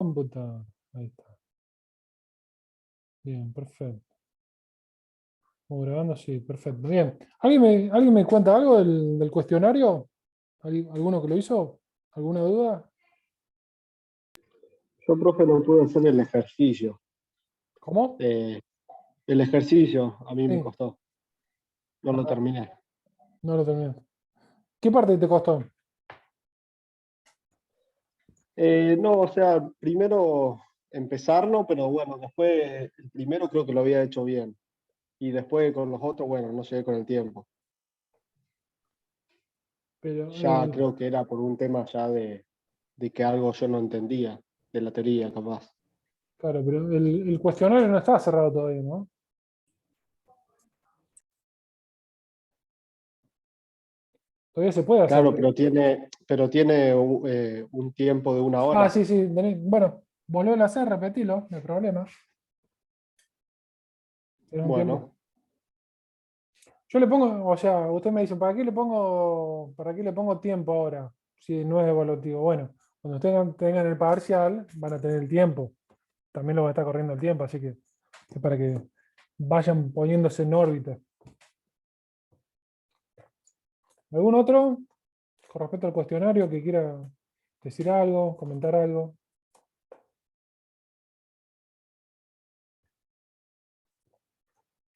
computadora. Ahí está. Bien, perfecto. Grabando, sí, perfecto. Bien. ¿Alguien me cuenta algo del cuestionario? ¿Alguno que lo hizo? ¿Alguna duda? Yo, profe, no pude hacer el ejercicio. ¿Cómo? El ejercicio a mí me Sí. costó. No lo Ajá, terminé. no lo terminé. ¿Qué parte te costó? No, o sea, primero empezarlo, pero bueno, después el primero creo que lo había hecho bien. Y después con los otros, bueno, no sé, con el tiempo. Pero, Ya creo que era por un tema ya de que algo yo no entendía, de la teoría, capaz. claro, pero el cuestionario no estaba cerrado todavía, ¿no? Todavía se puede hacer. Claro, pero tiene un tiempo de una Ah, hora. sí, sí. Bueno, volver a hacer, repetilo, no hay problema. Tenés un tiempo. Bueno, Yo le pongo, o sea, usted me dice, para qué le pongo tiempo ahora? Si no es evaluativo. Bueno, cuando tengan el parcial, van a tener el tiempo. También lo va a estar corriendo el tiempo, así que es para que vayan poniéndose en órbita. ¿Algún otro con respecto al cuestionario que quiera decir algo, comentar algo?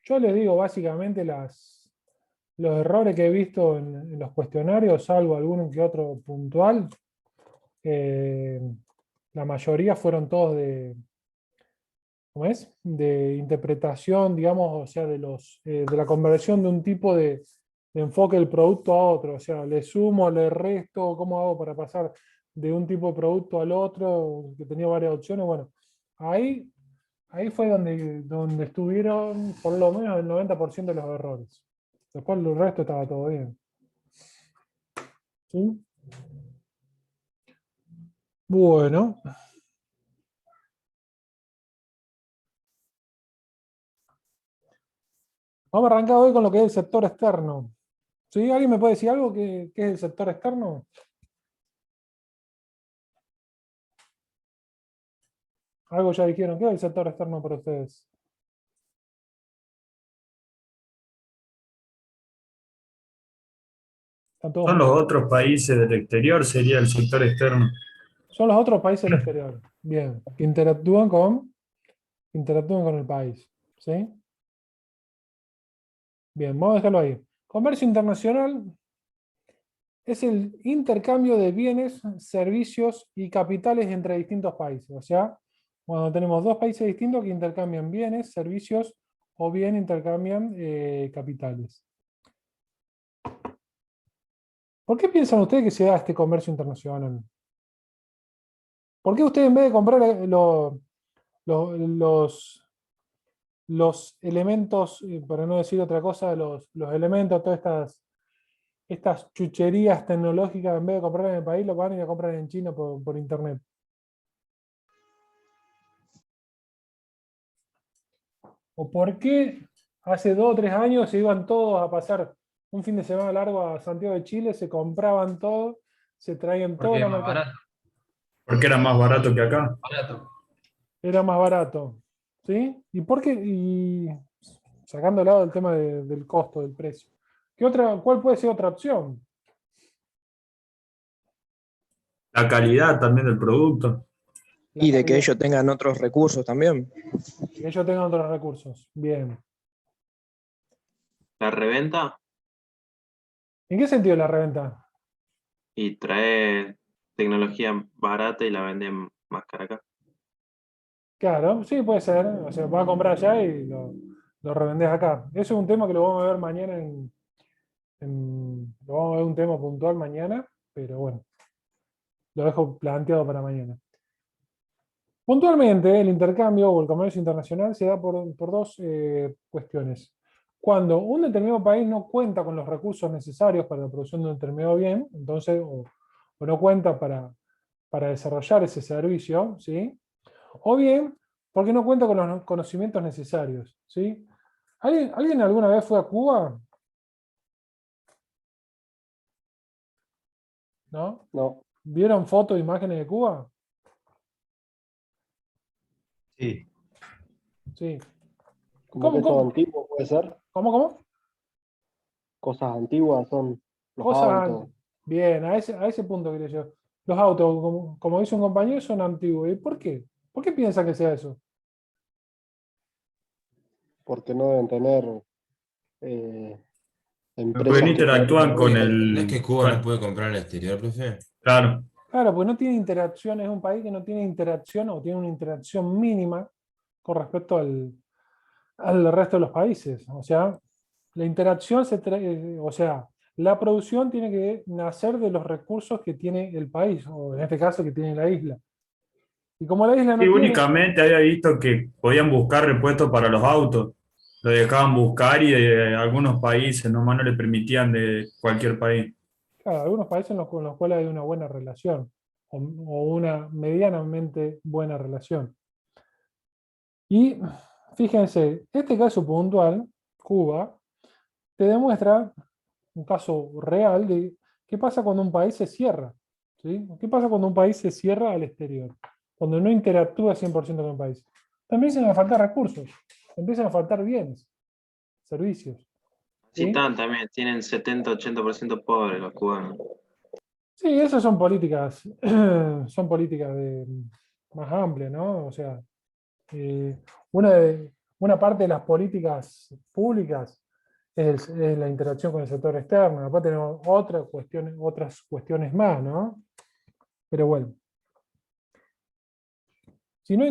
Yo les digo básicamente los errores que he visto en los cuestionarios, salvo alguno que otro puntual, eh, la mayoría fueron todos ¿cómo es? De interpretación, digamos, o sea, de la conversión de un tipo de enfoque del producto a otro. O sea, le sumo, le resto, ¿cómo hago para pasar de un tipo de producto al otro? Que tenía varias opciones. Bueno, ahí, ahí fue donde estuvieron por lo menos el 90% de los errores. Después el resto estaba todo bien. ¿Sí? Bueno, vamos a arrancar hoy con lo que es el sector externo. ¿Sí? ¿Alguien me puede decir algo qué es el sector externo? Algo ya dijeron. ¿Qué es el sector externo para ustedes? Están todos Son los muteados. otros países del exterior, sería el sector externo. Son los otros países del exterior. Bien. Que interactúan con el país. ¿Sí? Bien, vamos a dejarlo ahí. Comercio internacional es el intercambio de bienes, servicios y capitales entre distintos países. O sea, cuando tenemos dos países distintos que intercambian bienes, servicios o bien intercambian capitales. ¿Por qué piensan ustedes que se da este comercio internacional? ¿Por qué ustedes en vez de comprar los elementos, para no decir otra cosa, los elementos, todas estas chucherías tecnológicas, en vez de comprar en el país, lo van a ir a comprar en China por internet? ¿O por qué hace 2 o 3 años se iban todos a pasar un fin de semana largo a Santiago de Chile, se compraban todo, se traían toda Porque la es más mercancía? barato. Porque era más barato que acá. Barato. Era más barato. ¿Sí? ¿Y por qué? Y sacando al lado el tema del costo, del precio. ¿Cuál puede ser otra opción? La calidad también del producto. La Y de que calidad. ellos tengan otros recursos también. Que ellos tengan otros recursos. Bien. La reventa ¿En qué sentido la reventa? y trae tecnología barata y la venden más cara acá. Claro, sí, puede ser. O sea, vas a comprar allá y lo revendés acá. Eso es un tema que lo vamos a ver mañana lo vamos a ver un tema puntual mañana, pero bueno, lo dejo planteado para mañana. Puntualmente, el intercambio o el comercio internacional se da por dos cuestiones. Cuando un determinado país no cuenta con los recursos necesarios para la producción de un determinado bien, entonces, o no cuenta para desarrollar ese servicio, ¿sí? O bien, porque no cuenta con los conocimientos necesarios, ¿sí? ¿Alguien alguna vez fue a Cuba? ¿No? no. ¿Vieron fotos e imágenes de Cuba? Sí. Sí. Como ¿Cómo, que esto cómo? antiguo puede ser. ¿Cómo? Cosas antiguas son los Cosas, autos. bien, a ese punto quería yo. Los autos, como dice un compañero, son antiguos. ¿Y por qué? ¿Por qué piensan que sea eso? Porque no deben tener eh, Porque no empresas que interactúan con ¿No es que el... Cuba no puede comprar en el exterior, profe? Claro, Claro, porque no tiene interacción, es un país que no tiene interacción o tiene una interacción mínima con respecto al resto de los países. O sea, la interacción o sea, la producción tiene que nacer de los recursos que tiene el país, o en este caso que tiene la isla. Y como la isla sí, no tiene, únicamente había visto que podían buscar repuestos para los autos. Lo dejaban buscar y de algunos países nomás no le permitían de cualquier país. claro, algunos países con los cuales hay una buena relación, o una medianamente buena relación. Y fíjense, este caso puntual, Cuba, te demuestra un caso real de qué pasa cuando un país se cierra. ¿Sí? ¿Qué pasa cuando un país se cierra al exterior? Cuando no interactúa 100% con el país. También empiezan a faltar recursos, empiezan a faltar bienes, servicios. Sí, ¿Sí? también, tienen 70-80% pobres los cubanos. Sí, esas son políticas, son políticas más amplias, ¿no? O sea, eh, una, una parte de las políticas públicas es la interacción con el sector externo. Después tenemos otras cuestiones más, ¿no? Pero bueno, si no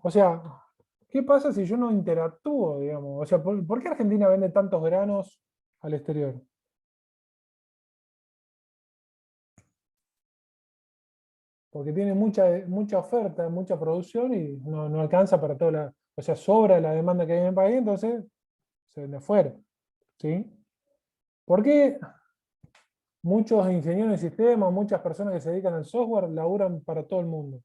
o sea, ¿qué pasa si yo no interactúo, digamos? O sea, ¿por qué Argentina vende tantos granos al exterior? Porque tiene mucha oferta, mucha producción y no alcanza para toda o sea, sobra la demanda que hay en el país, entonces se vende afuera, ¿sí? ¿Por qué muchos ingenieros de sistemas, muchas personas que se dedican al software, laburan para todo el mundo?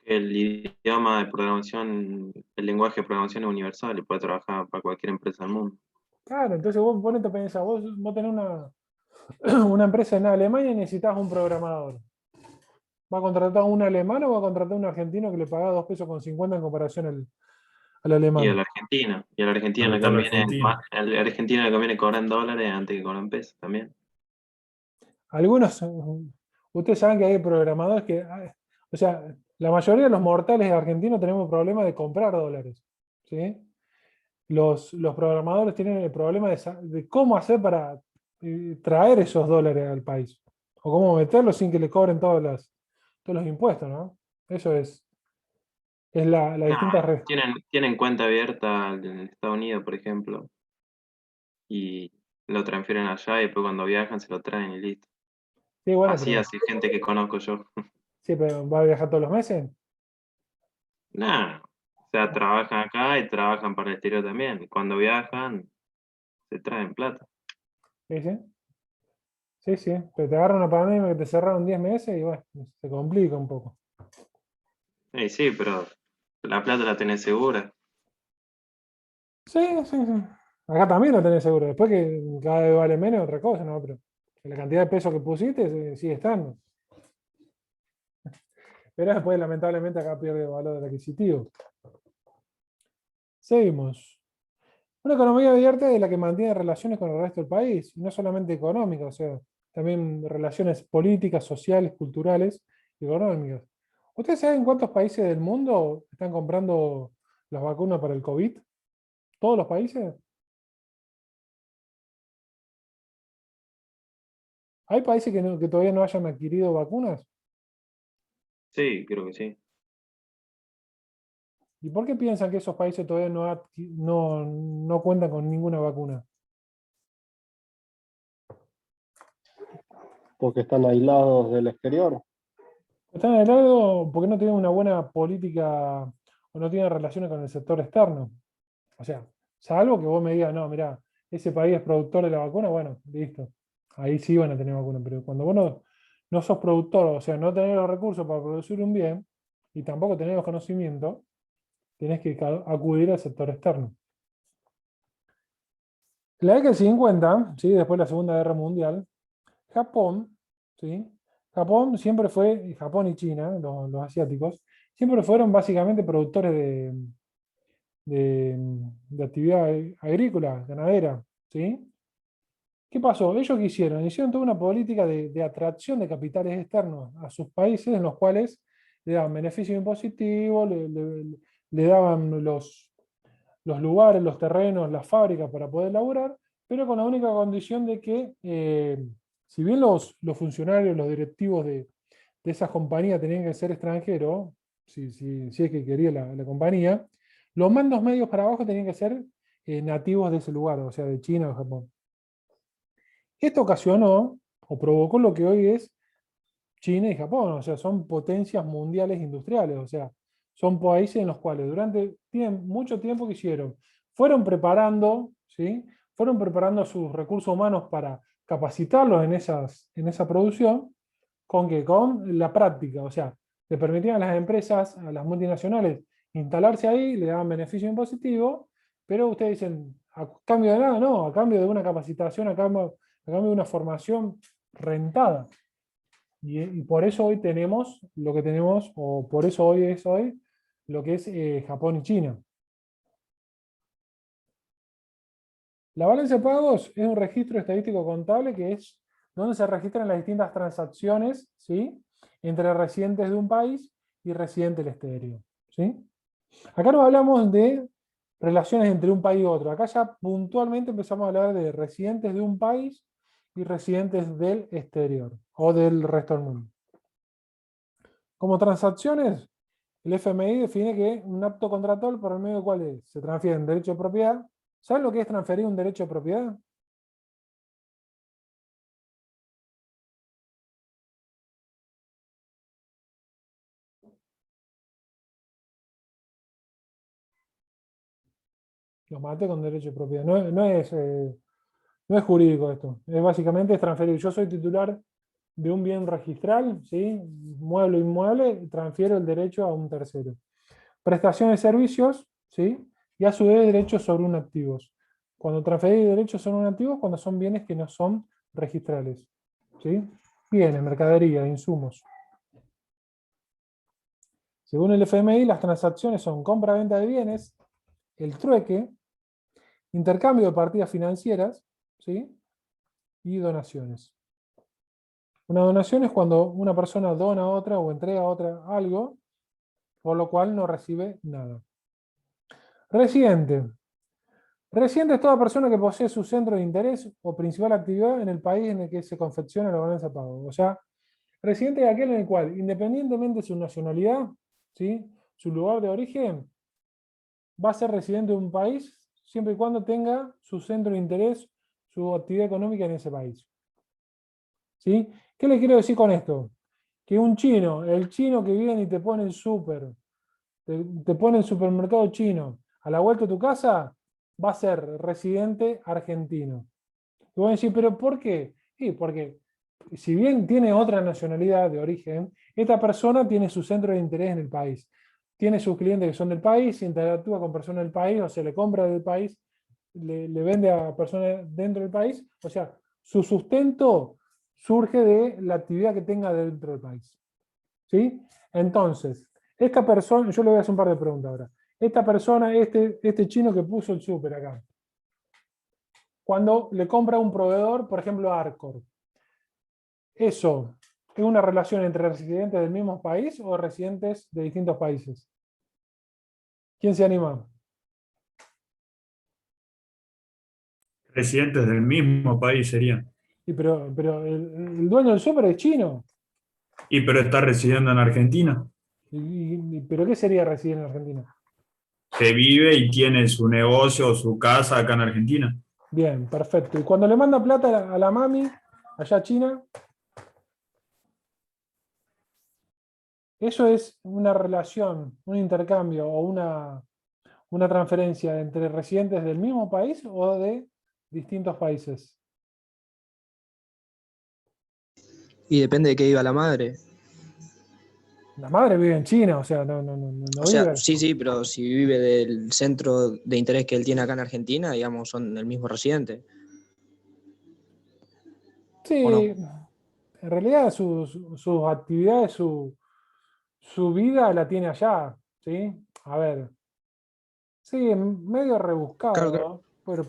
El idioma de programación, el lenguaje de programación es universal y puede trabajar para cualquier empresa del mundo. Claro, entonces vos ponete a pensar, vos tenés una empresa en Alemania y necesitas un programador. ¿Va a contratar a un alemán o va a contratar a un argentino que le paga 2,50 pesos en comparación al Y a alemán? la Argentina, y a la Argentina Claro, le está la conviene, Argentina. a la Argentina le conviene cobrar en dólares antes que cobrar en pesos también. Algunos, ustedes saben que hay programadores que, o sea, la mayoría de los mortales argentinos tenemos problemas de comprar dólares, ¿sí? Los programadores tienen el problema de cómo hacer para traer esos dólares al país, o cómo meterlos sin que le cobren todos los impuestos, ¿no? Eso es la No, distinta red. tienen cuenta abierta en Estados Unidos, por ejemplo, y lo transfieren allá y después cuando viajan se lo traen y listo. Sí, bueno, Así hace gente que conozco yo. sí, pero ¿va a viajar todos los meses? Nada, o sea, trabajan acá y trabajan para el exterior también. Cuando viajan, se traen plata. Sí, sí. Sí, sí, pero te agarra una pandemia que te cerraron 10 meses y bueno, se complica un poco. Sí, pero la plata la tenés segura. Sí, sí, sí. Acá también lo tenés seguro. Después que cada vez vale menos, otra cosa, ¿no? Pero la cantidad de pesos que pusiste sigue estando. Pero después, lamentablemente, acá pierde valor adquisitivo. Seguimos. Una economía abierta es la que mantiene relaciones con el resto del país, y no solamente económicas, o sea, también relaciones políticas, sociales, culturales y económicas. ¿Ustedes saben cuántos países del mundo están comprando las vacunas para el COVID? ¿Todos los países? ¿Hay países que todavía no hayan adquirido vacunas? Sí, creo que sí. ¿Y por qué piensan que esos países todavía no cuentan con ninguna vacuna? Porque están aislados del exterior. Están en el lado porque no tienen una buena política o no tienen relaciones con el sector externo. O sea, salvo que vos me digas, no, mirá, ese país es productor de la vacuna, bueno, listo. Ahí sí van a tener vacuna. Pero cuando vos no sos productor, o sea, no tenés los recursos para producir un bien y tampoco tenés los conocimientos, tenés que acudir al sector externo. En la década del 50, ¿sí? Después de la Segunda Guerra Mundial, Japón, ¿sí? Japón siempre fue, Japón y China, los asiáticos, siempre fueron básicamente productores de actividad agrícola, ganadera, ¿sí? ¿Qué pasó? Ellos qué hicieron? Hicieron toda una política de atracción de capitales externos a sus países en los cuales le daban beneficios impositivos, le daban los lugares, los terrenos, las fábricas para poder laburar, pero con la única condición de que, si bien los funcionarios, los directivos de esas compañías tenían que ser extranjeros, si es que quería la compañía, los mandos medios para abajo tenían que ser nativos de ese lugar, o sea, de China o Japón. Esto ocasionó o provocó lo que hoy es China y Japón, o sea, son potencias mundiales industriales, o sea, son países en los cuales tienen mucho tiempo que hicieron, fueron preparando, ¿sí? Fueron preparando a sus recursos humanos para capacitarlos en esa producción, ¿con qué? Con la práctica, o sea, le permitían a las empresas, a las multinacionales, instalarse ahí, le daban beneficio impositivo, pero ustedes dicen, ¿a cambio de nada? No, a cambio de una capacitación, a cambio de una formación rentada. Y por eso hoy tenemos lo que tenemos, o por eso hoy es hoy, lo que es Japón y China. La balanza de pagos es un registro estadístico contable que es donde se registran las distintas transacciones, ¿sí? Entre residentes de un país y residentes del exterior, ¿sí? Acá no hablamos de relaciones entre un país y otro. Acá ya puntualmente empezamos a hablar de residentes de un país y residentes del exterior o del resto del mundo. Como transacciones, el FMI define que un acto contractual por el medio del cual se transfiere un derecho de propiedad. ¿Saben lo que es transferir un derecho de propiedad? Los maté con derecho de propiedad. No es jurídico esto. Es básicamente es transferir. Yo soy titular de un bien registral, ¿sí? Mueble o inmueble, transfiero el derecho a un tercero. Prestación de servicios, ¿sí? Y a su vez derechos sobre un activo. Cuando transferir derechos sobre un activo, cuando son bienes que no son registrales, ¿sí? Bienes, mercadería, insumos. Según el FMI, las transacciones son compra-venta de bienes, el trueque, intercambio de partidas financieras, ¿sí? Y donaciones. Una donación es cuando una persona dona a otra o entrega a otra algo, por lo cual no recibe nada. Residente. Residente es toda persona que posee su centro de interés o principal actividad en el país en el que se confecciona la balanza de pago. O sea, residente es aquel en el cual, independientemente de su nacionalidad, ¿sí? Su lugar de origen, va a ser residente de un país siempre y cuando tenga su centro de interés, su actividad económica en ese país. ¿Sí? ¿Qué le quiero decir con esto? Que un chino, el chino que viene y te pone el súper, te pone el supermercado chino a la vuelta de tu casa, va a ser residente argentino. Y vos decís, ¿pero por qué? Sí, porque si bien tiene otra nacionalidad de origen, esta persona tiene su centro de interés en el país. Tiene sus clientes que son del país, interactúa con personas del país, o se le compra del país, le vende a personas dentro del país. O sea, su sustento surge de la actividad que tenga dentro del país. ¿Sí? Entonces, esta persona, yo le voy a hacer un par de preguntas ahora. Esta persona, este chino que puso el súper acá, cuando le compra a un proveedor, por ejemplo, Arcor, ¿eso es una relación entre residentes del mismo país o residentes de distintos países? ¿Quién se anima? Residentes del mismo país serían. Pero el dueño del súper es chino. Y pero está residiendo en Argentina. ¿Pero qué sería residir en Argentina? Que vive y tiene su negocio o su casa acá en Argentina. Bien, perfecto. Y cuando le manda plata a la mami, allá a China, eso es una relación, un intercambio o una transferencia entre residentes del mismo país o de distintos países. Y depende de qué viva la madre. La madre vive en China, o sea, no O sea, vive. sí, pero si vive del centro de interés que él tiene acá en Argentina, digamos, son el mismo residente. ¿O no? Sí, en realidad sus actividades, su vida la tiene allá, ¿sí? A ver, sí, medio rebuscado, Claro, ¿no? Pero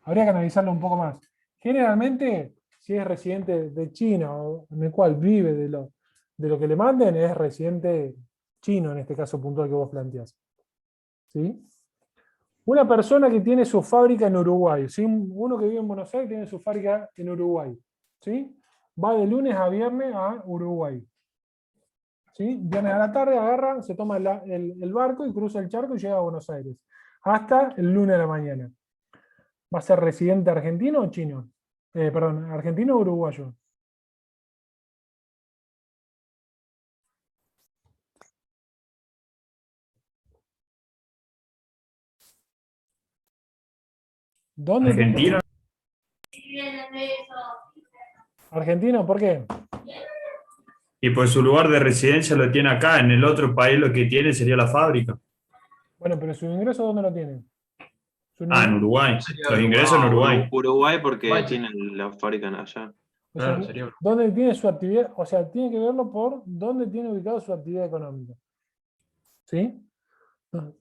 habría que analizarlo un poco más. Generalmente, si es residente de China o en el cual vive de lo que le manden, es residente chino en este caso puntual que vos planteás. ¿Sí? Una persona que tiene su fábrica en Uruguay, ¿sí? Uno que vive en Buenos Aires tiene su fábrica en Uruguay, ¿sí? Va de lunes a viernes a Uruguay. ¿Sí? Viernes a la tarde agarra, se toma el barco y cruza el charco y llega a Buenos Aires. Hasta el lunes a la mañana. ¿Va a ser residente argentino o chino? Perdón, argentino o uruguayo. ¿Dónde Argentino. Argentino, ¿por qué? Y pues su lugar de residencia lo tiene acá, en el otro país lo que tiene sería la fábrica. Bueno, pero su ingreso, ¿dónde lo tiene? En Uruguay. Sería Los ingresos en Uruguay. Uruguay porque Uruguay. tienen la fábrica allá. O sea, Claro, sería ¿dónde tiene su actividad? O sea, tiene que verlo por dónde tiene ubicado su actividad económica. ¿Sí?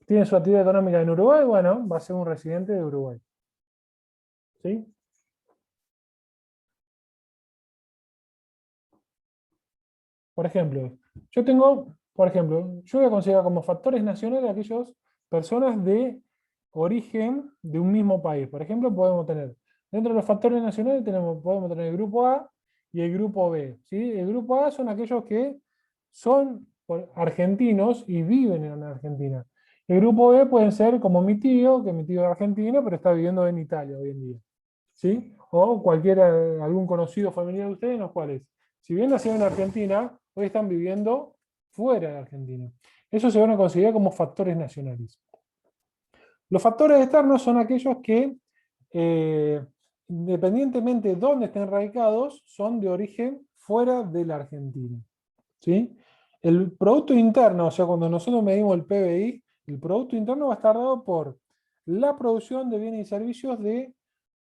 ¿Tiene su actividad económica en Uruguay? Bueno, va a ser un residente de Uruguay. ¿Sí? Por ejemplo, yo voy a considerar como factores nacionales aquellas personas de origen de un mismo país. Por ejemplo, podemos tener, dentro de los factores nacionales podemos tener el grupo A y el grupo B. ¿Sí? El grupo A son aquellos que son argentinos y viven en Argentina. El grupo B pueden ser como mi tío, que mi tío es argentino, pero está viviendo en Italia hoy en día. ¿Sí? O algún conocido familiar de ustedes, en los cuales, si bien nacieron en Argentina, hoy están viviendo fuera de Argentina. Eso se van a considerar como factores nacionales. Los factores externos son aquellos que, independientemente de dónde estén radicados, son de origen fuera de la Argentina. ¿Sí? El Producto Interno, o sea, cuando nosotros medimos el PBI, el Producto Interno va a estar dado por la producción de bienes y servicios de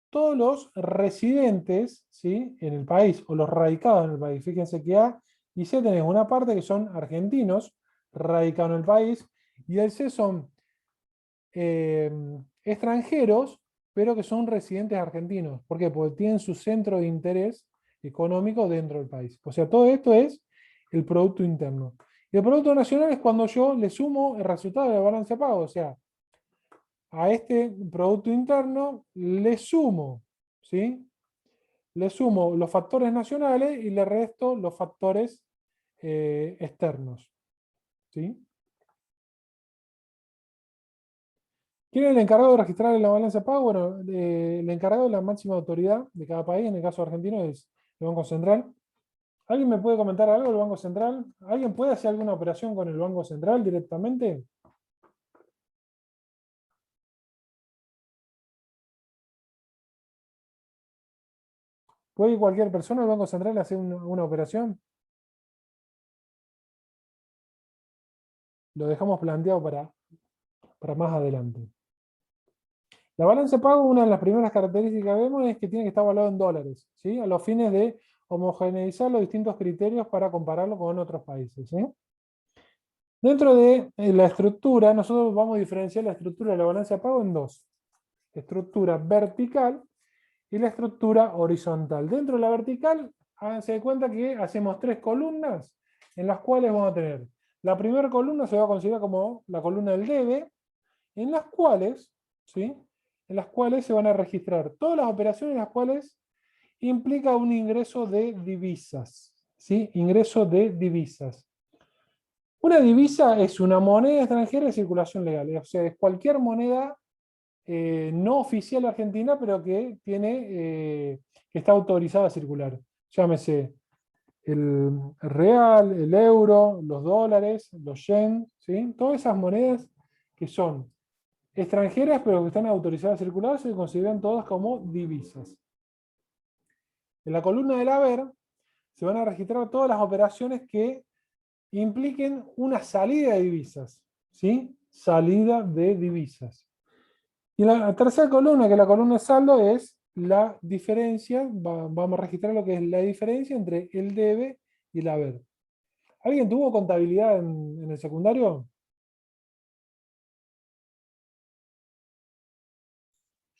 todos los residentes, ¿sí?, en el país, o los radicados en el país. Fíjense que A y C tenés una parte que son argentinos, radicados en el país, y el C son extranjeros, pero que son residentes argentinos. ¿Por qué? Porque tienen su centro de interés económico dentro del país. O sea, todo esto es el Producto Interno. Y el Producto Nacional es cuando yo le sumo el resultado de la balanza de pago. O sea, a este Producto Interno le sumo, ¿sí? Le sumo los factores nacionales y le resto los factores externos. ¿Sí? ¿Quién es el encargado de registrar la balanza de pago? Bueno, el encargado de la máxima autoridad de cada país, en el caso argentino es el Banco Central. ¿Alguien me puede comentar algo del Banco Central? ¿Alguien puede hacer alguna operación con el Banco Central directamente? ¿Puede cualquier persona del Banco Central hacer una operación? Lo dejamos planteado para más adelante. La balanza de pago, una de las primeras características que vemos es que tiene que estar evaluado en dólares, ¿sí? A los fines de homogeneizar los distintos criterios para compararlo con otros países, ¿sí? Dentro de la estructura, nosotros vamos a diferenciar la estructura de la balanza de pago en dos. Estructura vertical y la estructura horizontal. Dentro de la vertical, háganse de cuenta que hacemos 3 columnas en las cuales vamos a tener. La primera columna se va a considerar como la columna del debe, en las cuales, ¿sí?, en las cuales se van a registrar todas las operaciones en las cuales implica un ingreso de divisas, ¿sí? Ingreso de divisas. Una divisa es una moneda extranjera de circulación legal, o sea, es cualquier moneda no oficial argentina, pero que que está autorizada a circular. Llámese el real, el euro, los dólares, los yen, ¿sí? Todas esas monedas que son extranjeras, pero que están autorizadas a circular, se consideran todas como divisas. En la columna del haber se van a registrar todas las operaciones que impliquen una salida de divisas, ¿sí? Salida de divisas. Y la tercera columna, que es la columna de saldo, es la diferencia, vamos a registrar lo que es la diferencia entre el debe y el haber. ¿Alguien tuvo contabilidad en el secundario?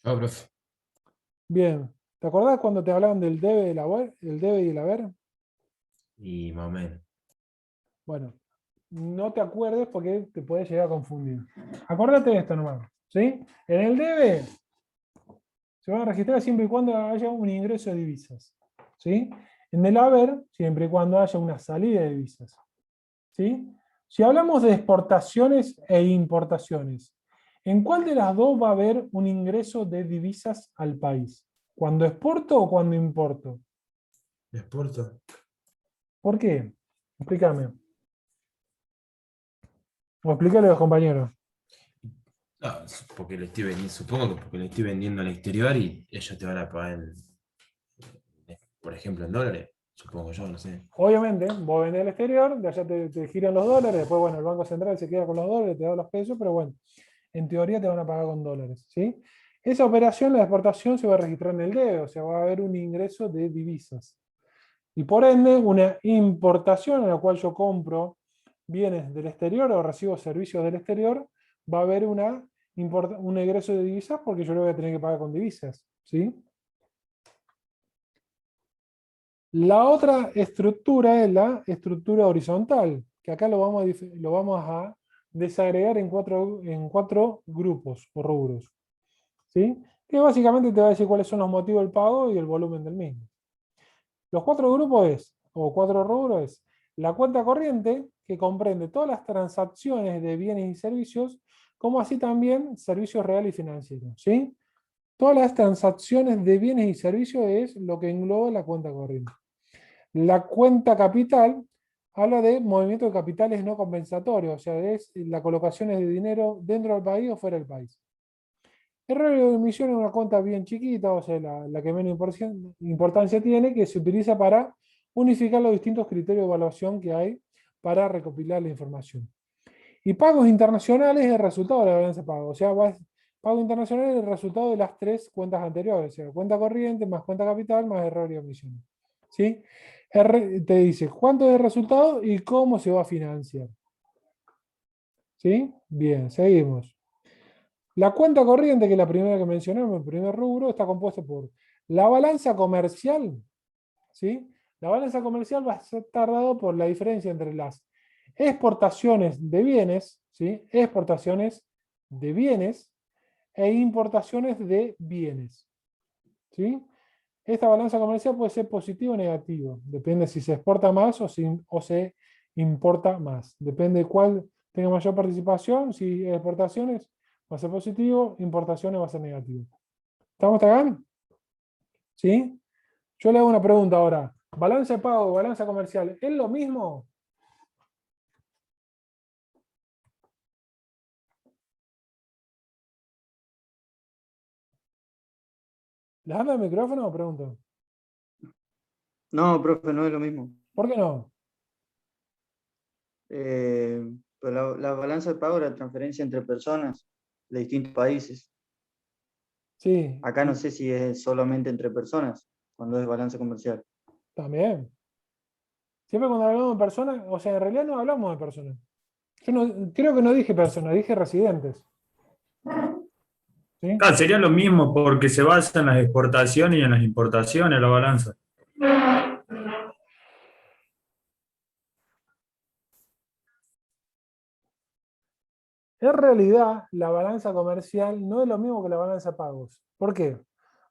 Yo, profe. Bien. ¿Te acordás cuando te hablaban del debe y el haber? El debe y el haber. Y más o menos. Bueno, no te acuerdes porque te puede llegar a confundir. Acordate de esto nomás, ¿sí? En el debe se van a registrar siempre y cuando haya un ingreso de divisas, ¿sí? En el haber, siempre y cuando haya una salida de divisas, ¿sí? Si hablamos de exportaciones e importaciones, ¿en cuál de las dos va a haber un ingreso de divisas al país? ¿Cuando exporto o cuando importo? ¿Exporto? ¿Por qué? Explícame. O explícale a los compañeros. No, es porque le estoy vendiendo, supongo que porque le estoy vendiendo al exterior y ellos te van a pagar, por ejemplo, en dólares. Supongo yo, no sé. Obviamente, vos vendés al exterior, de allá te giran los dólares, después, bueno, el Banco Central se queda con los dólares, te da los pesos, pero bueno, en teoría te van a pagar con dólares, ¿sí? Esa operación, la exportación, se va a registrar en el DEO, o sea, va a haber un ingreso de divisas. Y por ende, una importación en la cual yo compro bienes del exterior o recibo servicios del exterior, va a haber un ingreso de divisas porque yo lo voy a tener que pagar con divisas, ¿sí? La otra estructura es la estructura horizontal, que acá lo vamos a desagregar en cuatro grupos o rubros, ¿sí? Que básicamente te va a decir cuáles son los motivos del pago y el volumen del mismo. Los cuatro grupos o cuatro rubros es la cuenta corriente, que comprende todas las transacciones de bienes y servicios, como así también servicios reales y financieros, ¿sí? Todas las transacciones de bienes y servicios es lo que engloba la cuenta corriente. La cuenta capital habla de movimiento de capitales no compensatorios, o sea, es la colocación de dinero dentro del país o fuera del país. El régimen de emisión es una cuenta bien chiquita, o sea, la que menos importancia tiene, que se utiliza para unificar los distintos criterios de evaluación que hay para recopilar la información. Y pagos internacionales es el resultado de la balanza de pago, o sea, pago internacional es el resultado de las tres cuentas anteriores, o sea, cuenta corriente más cuenta capital más error y omisión. ¿Sí? Te dice cuánto es el resultado y cómo se va a financiar. ¿Sí? Bien, seguimos. La cuenta corriente, que es la primera que mencionamos, el primer rubro, está compuesta por la balanza comercial. ¿Sí? La balanza comercial va a estar dado por la diferencia entre las exportaciones de bienes, ¿sí? Exportaciones de bienes e importaciones de bienes. ¿Sí? Esta balanza comercial puede ser positiva o negativa, depende si se exporta más o se importa más. Depende de cuál tenga mayor participación, si exportaciones va a ser positivo, importaciones va a ser negativo. ¿Estamos hasta acá? ¿Sí? Yo le hago una pregunta ahora. ¿Balanza de pago, balanza comercial, es lo mismo? ¿Les anda el micrófono o pregunto? No, profe, no es lo mismo. ¿Por qué no? Pues la balanza de pago es la transferencia entre personas de distintos países. Sí, Acá no sé si es solamente entre personas, cuando es balanza comercial. también. Siempre cuando hablamos de personas, o sea, en realidad no hablamos de personas. Yo creo que no dije personas, dije residentes. ¿Sí? Claro, sería lo mismo porque se basa en las exportaciones y en las importaciones la balanza. En realidad, la balanza comercial no es lo mismo que la balanza de pagos. ¿Por qué?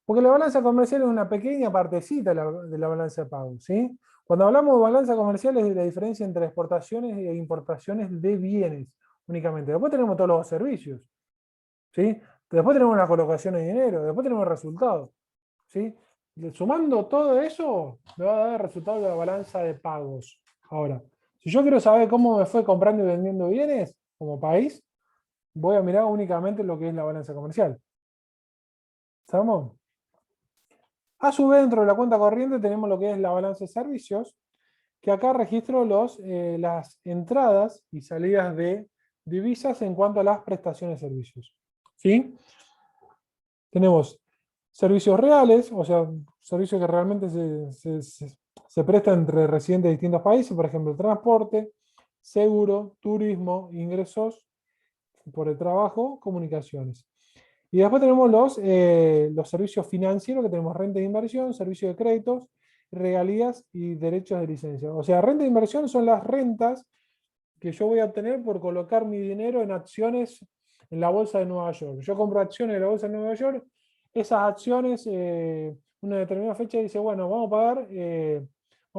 Porque la balanza comercial es una pequeña partecita de la balanza de pagos, ¿sí? Cuando hablamos de balanza comercial es de la diferencia entre exportaciones e importaciones de bienes únicamente. Después tenemos todos los servicios, ¿sí? Después tenemos la colocación de dinero, después tenemos el resultado, ¿sí? Sumando todo eso, me va a dar el resultado de la balanza de pagos. Ahora, si yo quiero saber cómo me fue comprando y vendiendo bienes como país, voy a mirar únicamente lo que es la balanza comercial. ¿Estamos? A su vez, dentro de la cuenta corriente tenemos lo que es la balanza de servicios, que acá registro las entradas y salidas de divisas en cuanto a las prestaciones de servicios. ¿Sí? Tenemos Servicios reales, o sea, servicios que realmente se prestan entre residentes de distintos países, por ejemplo, transporte, seguro, turismo, ingresos por el trabajo, comunicaciones. Y después tenemos los servicios financieros, que tenemos renta de inversión, servicios de créditos, regalías y derechos de licencia. O sea, renta de inversión son las rentas que yo voy a obtener por colocar mi dinero en acciones en la bolsa de Nueva York. Yo compro acciones de la bolsa de Nueva York, esas acciones, una determinada fecha dice, bueno, vamos a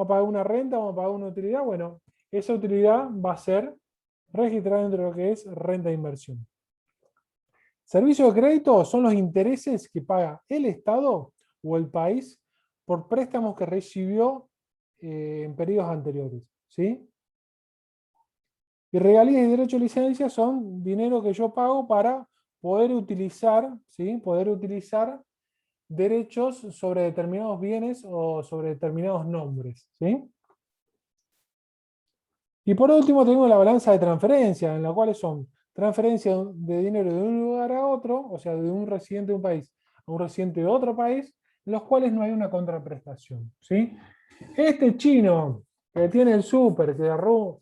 pagar una renta, vamos a pagar una utilidad. Bueno, esa utilidad va a ser registrada dentro de lo que es renta de inversión. Servicios de crédito son los intereses que paga el Estado o el país por préstamos que recibió en periodos anteriores, ¿sí? Y regalías y derechos de licencia son dinero que yo pago para poder utilizar, ¿sí? Poder utilizar derechos sobre determinados bienes o sobre determinados nombres, ¿sí? Y por último tengo la balanza de transferencia, en la cual son transferencia de dinero de un lugar a otro, o sea, de un residente de un país a un residente de otro país, en los cuales no hay una contraprestación, ¿sí? Este chino que tiene el súper, que agarró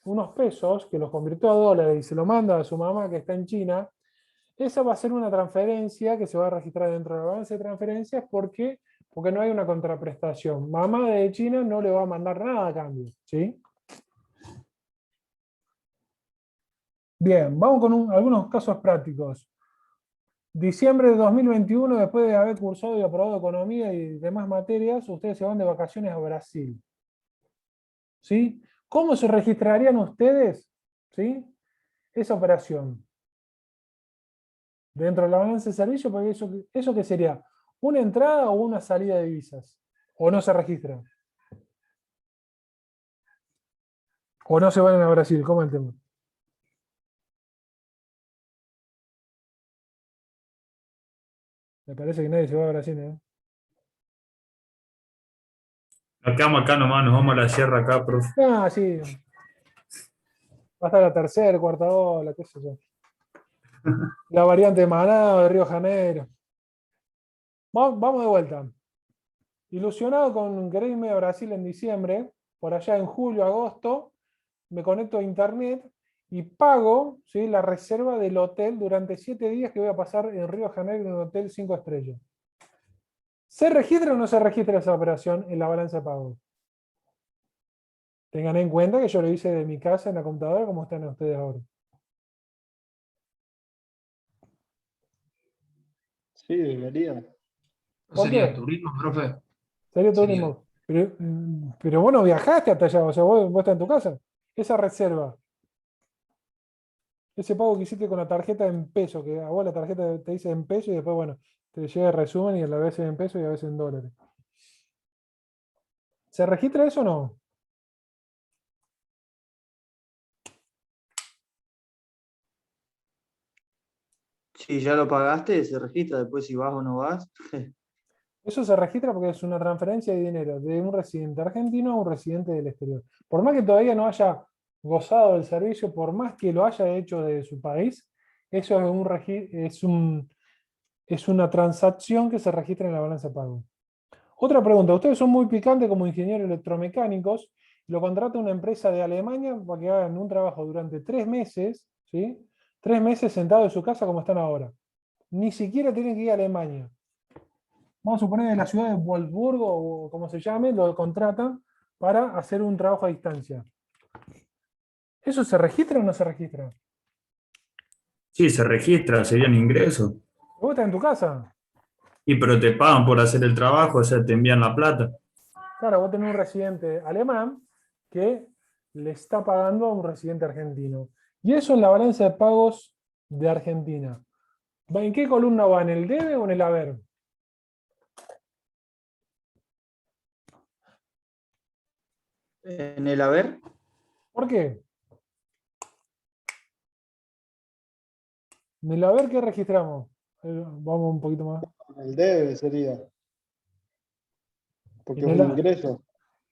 unos pesos, que los convirtió a dólares y se lo manda a su mamá que está en China, esa va a ser una transferencia que se va a registrar dentro de la balanza de transferencias porque no hay una contraprestación. Mamá de China no le va a mandar nada a cambio, ¿sí? Bien, vamos con algunos casos prácticos. Diciembre de 2021, después de haber cursado y aprobado economía y demás materias, ustedes se van de vacaciones a Brasil. ¿Sí? ¿Cómo se registrarían ustedes, ¿sí?, esa operación dentro de la balanza de servicio? Porque eso ¿qué sería? ¿Una entrada o una salida de divisas? ¿O no se registra? ¿O no se van a Brasil? ¿Cómo es el tema? Me parece que nadie se va a Brasil, ¿eh? Nos quedamos acá nomás, nos vamos a la sierra acá, profe. Ah, sí. Va a estar la tercera, cuarta ola, qué sé yo. La variante de Manado, de Río de Janeiro. Vamos de vuelta. Ilusionado con querer irme a Brasil en diciembre, por allá en julio, agosto, me conecto a internet y pago, ¿sí?, la reserva del hotel durante 7 días que voy a pasar en Río de Janeiro en un hotel 5 estrellas. ¿Se registra o no se registra esa operación en la balanza de pago? Tengan en cuenta que yo lo hice de mi casa en la computadora como están ustedes ahora. Sí, debería. ¿No ¿Por sería qué? turismo, profe? Sería Sería. turismo. Pero vos no viajaste hasta allá, o sea, vos estás en tu casa. Esa reserva, ese pago que hiciste con la tarjeta en peso, que a vos la tarjeta te dice en peso y después, bueno, te llega el resumen y a la vez en peso y a veces en dólares. ¿Se registra eso o no? Si ya lo pagaste, se registra después si vas o no vas. Eso se registra porque es una transferencia de dinero de un residente argentino a un residente del exterior. Por más que todavía no haya gozado del servicio, por más que lo haya hecho de su país, eso es una transacción que se registra en la balanza de pago. Otra pregunta, ustedes son muy picantes como ingenieros electromecánicos, lo contrata una empresa de Alemania para que hagan un trabajo durante 3 meses, ¿sí? 3 meses sentados en su casa como están ahora. Ni siquiera tienen que ir a Alemania. Vamos a suponer de la ciudad de Wolfsburgo o como se llame, lo contratan para hacer un trabajo a distancia. ¿Eso se registra o no se registra? Sí, se registra, serían ingresos. ¿Vos estás en tu casa? Y pero te pagan por hacer el trabajo, o sea, te envían la plata. Claro, vos tenés un residente alemán que le está pagando a un residente argentino. Y eso en la balanza de pagos de Argentina. ¿En qué columna va? ¿En el debe o en el haber? En el haber, ¿Por qué? En el haber, ¿qué registramos? Vamos un poquito más. El debe sería. Porque En es el, un ingreso.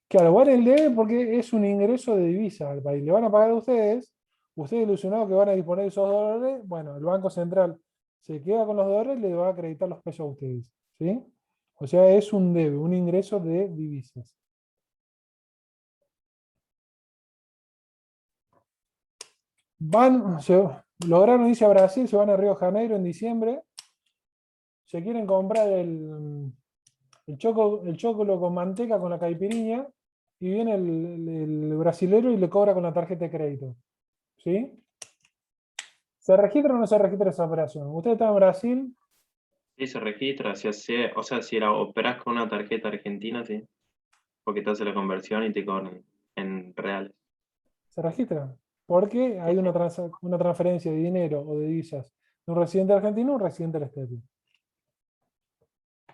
Claro, van el debe porque es un ingreso de divisas al país. Le van a pagar a ustedes ilusionados que van a disponer de esos dólares, bueno, el Banco Central se queda con los dólares y le va a acreditar los pesos a ustedes. ¿sí? O sea, es un debe, un ingreso de divisas. Lograron irse a Brasil, se van a Río de Janeiro en diciembre. Se quieren comprar el chocolo con manteca con la caipirinha y viene el brasilero y le cobra con la tarjeta de crédito. ¿Sí? ¿Se registra o no se registra esa operación? Usted está en Brasil, Sí, se registra, o sea, si la operas con una tarjeta argentina, sí, porque te hace la conversión y te cobran en reales. se registra. Porque hay una transferencia de dinero o de divisas de un residente argentino a un residente del exterior.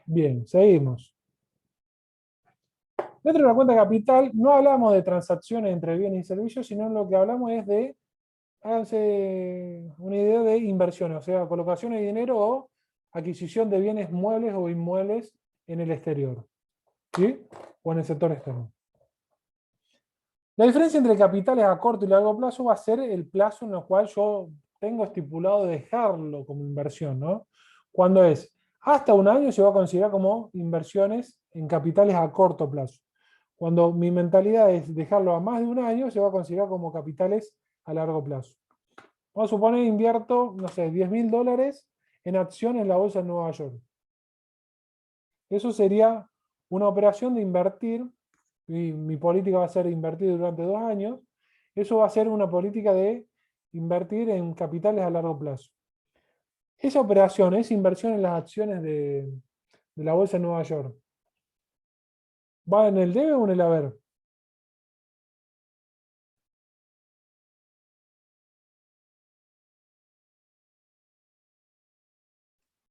Bien, seguimos. Dentro de la cuenta capital no hablamos de transacciones entre bienes y servicios, sino lo que hablamos es de, háganse una idea de inversiones, o sea, colocación de dinero o adquisición de bienes muebles o inmuebles en el exterior, ¿sí? O en el sector externo. La diferencia entre capitales a corto y largo plazo va a ser el plazo en el cual yo tengo estipulado dejarlo como inversión, ¿no? Cuando es hasta un año se va a considerar como inversiones en capitales a corto plazo. Cuando mi mentalidad es dejarlo a más de un año, se va a considerar como capitales a largo plazo. Vamos a suponer invierto, no sé, $10.000 en acciones en la bolsa de Nueva York. Eso sería una operación de invertir, y mi política va a ser invertir durante 2 años. Eso va a ser una política de invertir en capitales a largo plazo. Esa operación es inversión en las acciones de la bolsa de Nueva York. ¿Va en el debe o en el haber?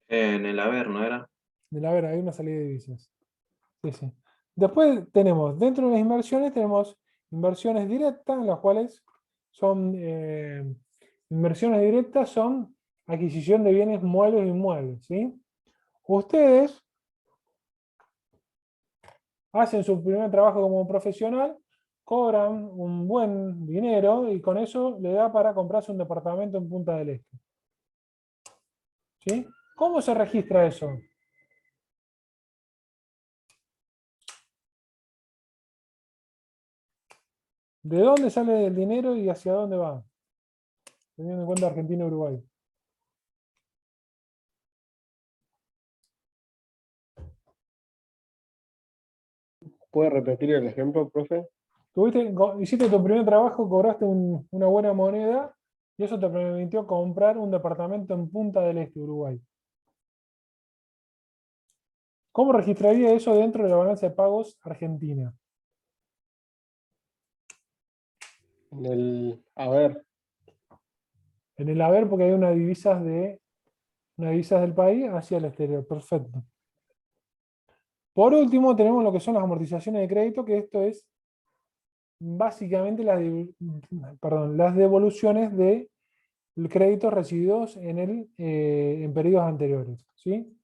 En el haber, ¿no era? En el haber, hay una salida de divisas. Sí, sí. Después tenemos, dentro de las inversiones, tenemos inversiones directas, en las cuales son inversiones directas, son adquisición de bienes muebles e inmuebles, ¿sí? Ustedes hacen su primer trabajo como profesional, cobran un buen dinero y con eso le da para comprarse un departamento en Punta del Este. ¿Sí? ¿Cómo se registra eso? ¿De dónde sale el dinero y hacia dónde va? Teniendo en cuenta Argentina y Uruguay. ¿Puede repetir el ejemplo, profe? Hiciste tu primer trabajo, cobraste una buena moneda y eso te permitió comprar un departamento en Punta del Este, Uruguay. ¿Cómo registraría eso dentro de la balanza de pagos argentina? A ver, En el haber, porque hay unas divisas del país hacia el exterior. Perfecto. Por último, tenemos lo que son las amortizaciones de crédito, que esto es básicamente las devoluciones de créditos recibidos en periodos anteriores. ¿Sí?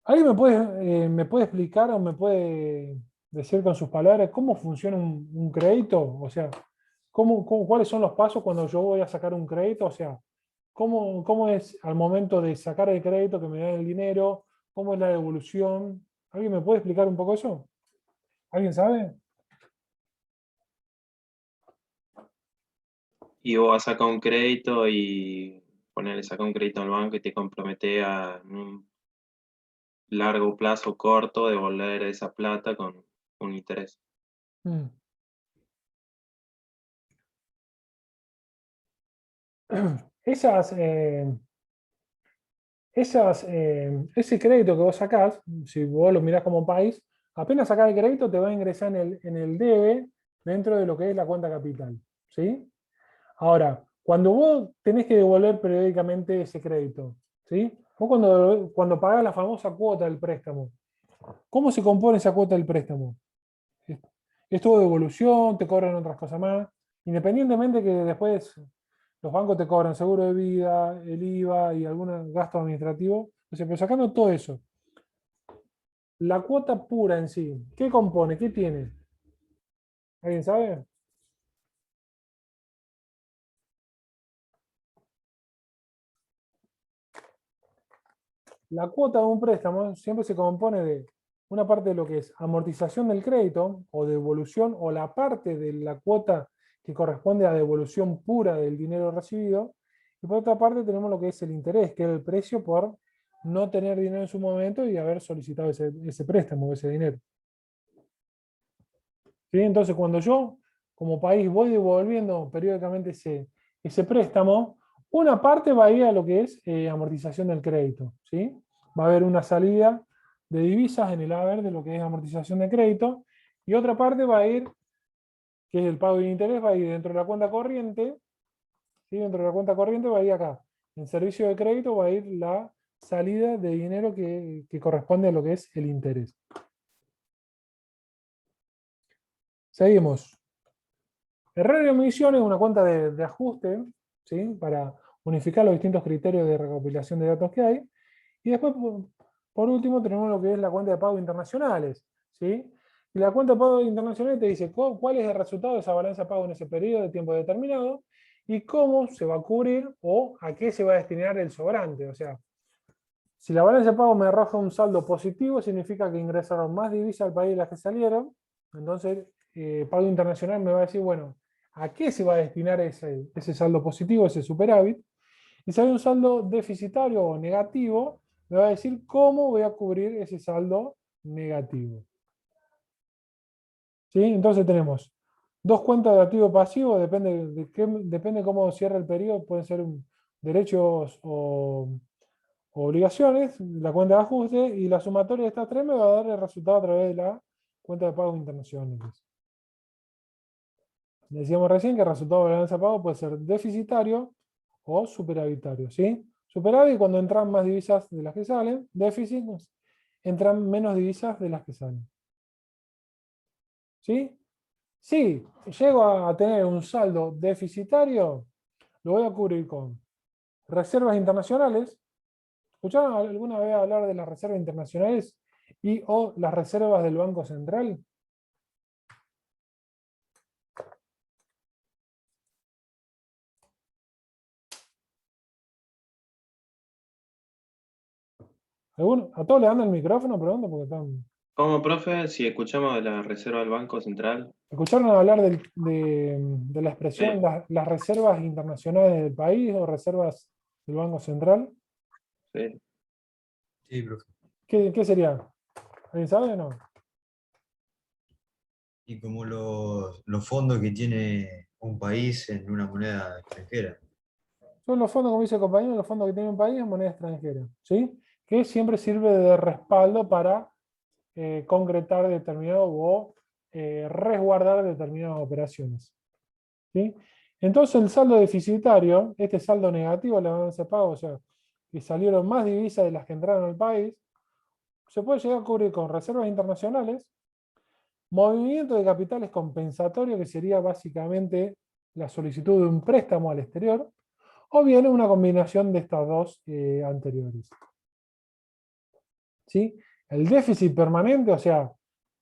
¿Alguien me puede explicar o me puede decir con sus palabras cómo funciona un crédito? O sea, cuáles son los pasos cuando yo voy a sacar un crédito? O sea, ¿cómo es al momento de sacar el crédito que me dan el dinero? ¿Cómo es la devolución? ¿Alguien me puede explicar un poco eso? ¿Alguien sabe? Y vos vas a sacar un crédito y ponerle, sacar un crédito al banco y te compromete a en un largo plazo corto devolver esa plata con un interés. Mm. Esas, ese crédito que vos sacás, si vos lo mirás como país, apenas sacás el crédito te va a ingresar en el debe dentro de lo que es la cuenta capital. ¿Sí? Ahora, cuando vos tenés que devolver periódicamente ese crédito, ¿sí? Vos cuando pagás la famosa cuota del préstamo, ¿cómo se compone esa cuota del préstamo? ¿Es todo devolución? ¿Te cobran otras cosas más? Independientemente que después los bancos te cobran seguro de vida, el IVA y algún gasto administrativo. O sea, pero sacando todo eso, la cuota pura en sí, ¿qué compone? ¿Qué tiene? ¿Alguien sabe? la cuota de un préstamo siempre se compone de una parte de lo que es amortización del crédito o devolución, o la parte de la cuota que corresponde a devolución pura del dinero recibido, y por otra parte tenemos lo que es el interés, que es el precio por no tener dinero en su momento y haber solicitado ese préstamo, ese dinero. ¿Sí? Entonces, cuando yo, como país, voy devolviendo periódicamente ese préstamo, una parte va a ir a lo que es amortización del crédito. ¿Sí? Va a haber una salida de divisas en el haber de lo que es amortización de crédito, y otra parte va a ir, que es el pago de interés, va a ir dentro de la cuenta corriente. ¿Sí? Dentro de la cuenta corriente va a ir acá. En servicio de crédito va a ir la salida de dinero que corresponde a lo que es el interés. Seguimos. Error y omisión es una cuenta de ajuste, ¿sí? Para unificar los distintos criterios de recopilación de datos que hay. Y después, por último, tenemos lo que es la cuenta de pagos internacionales, ¿sí? Y la cuenta de pagos internacionales te dice cuál es el resultado de esa balanza de pago en ese periodo de tiempo determinado y cómo se va a cubrir o a qué se va a destinar el sobrante. O sea, si la balanza de pago me arroja un saldo positivo, significa que ingresaron más divisas al país de las que salieron. Entonces, pago internacional me va a decir, bueno, ¿a qué se va a destinar ese saldo positivo, ese superávit? Y si hay un saldo deficitario o negativo, me va a decir cómo voy a cubrir ese saldo negativo. ¿Sí? Entonces tenemos dos cuentas de activo pasivo, depende cómo cierra el periodo, pueden ser derechos o obligaciones, la cuenta de ajuste, y la sumatoria de estas tres me va a dar el resultado a través de la cuenta de pagos internacionales. Decíamos recién que el resultado de la balanza de pago puede ser deficitario o superavitario, ¿sí? Superávit cuando entran más divisas de las que salen, déficit entran menos divisas de las que salen. ¿Sí? Si llego a tener un saldo deficitario, lo voy a cubrir con reservas internacionales. ¿Escucharon alguna vez hablar de las reservas internacionales y o las reservas del Banco Central? ¿A todos le dan el micrófono? Pregunto porque están... ¿Cómo, profe? Si escuchamos de la reserva del Banco Central. ¿Escucharon hablar de la expresión Sí. las reservas internacionales del país o reservas del Banco Central? Sí. Sí, profe. ¿Qué sería? ¿Alguien sabe o no? Y como los fondos que tiene un país en una moneda extranjera. Son los fondos, como dice el compañero, los fondos que tiene un país en moneda extranjera, ¿sí? Que siempre sirve de respaldo para concretar determinado o resguardar determinadas operaciones. ¿Sí? Entonces el saldo deficitario, este saldo negativo de la balanza de pago, o sea, que salieron más divisas de las que entraron al país, se puede llegar a cubrir con reservas internacionales, movimiento de capitales compensatorio, que sería básicamente la solicitud de un préstamo al exterior, o bien una combinación de estas dos anteriores. ¿Sí? El déficit permanente, o sea,